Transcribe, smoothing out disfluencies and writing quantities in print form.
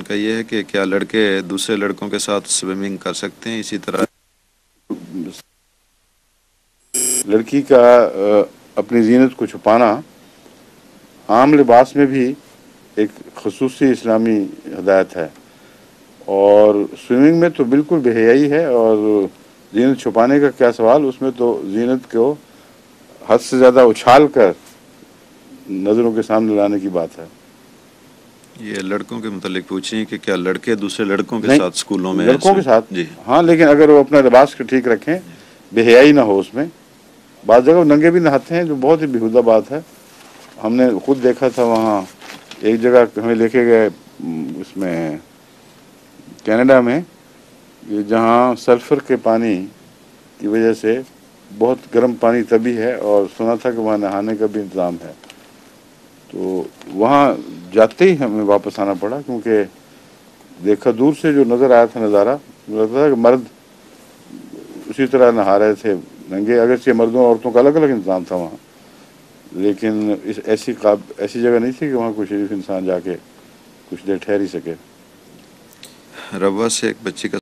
کا یہ ہے کہ کیا لڑکے دوسرے لڑکوں کے ساتھ سوئمنگ کر سکتے ہیں؟ اسی طرح لڑکی کا اپنی زینت کو چھپانا عام لباس میں بھی ایک خصوصی اسلامی ہدایت ہے، اور سوئمنگ میں تو بالکل بے حیائی ہے، اور زینت چھپانے کا کیا سوال، اس میں تو زینت کو حد سے زیادہ اچھال کر نظروں کے سامنے لانے کی بات ہے۔ یہ لڑکوں کے متعلق پوچھیں کہ کیا لڑکے دوسرے لڑکوں کے نہیں، ساتھ اسکولوں میں لڑکوں کے ساتھ جی ہاں، لیکن اگر وہ اپنا لباس کو ٹھیک رکھیں، بے حیائی نہ ہو اس میں۔ بعض جگہ ننگے بھی نہاتے ہیں، جو بہت ہی بیہودہ بات ہے۔ ہم نے خود دیکھا تھا وہاں ایک جگہ ہمیں لے کے گئے، اس میں کینیڈا میں، یہ جہاں سلفر کے پانی کی وجہ سے بہت گرم پانی تبھی ہے، اور سنا تھا کہ وہاں نہانے کا بھی انتظام ہے، تو وہاں جاتے ہی ہمیں واپس آنا پڑا، کیونکہ دیکھا دور سے جو نظر آیا تھا نظارہ، لگتا تھا کہ مرد اسی طرح نہا رہے تھے ننگے، اگرچہ مردوں اور عورتوں کا الگ الگ انتظام تھا وہاں، لیکن ایسی جگہ نہیں تھی کہ وہاں کوئی شریف انسان جا کے کچھ دیر ٹھہر ہی سکے۔ روا سے ایک بچی کا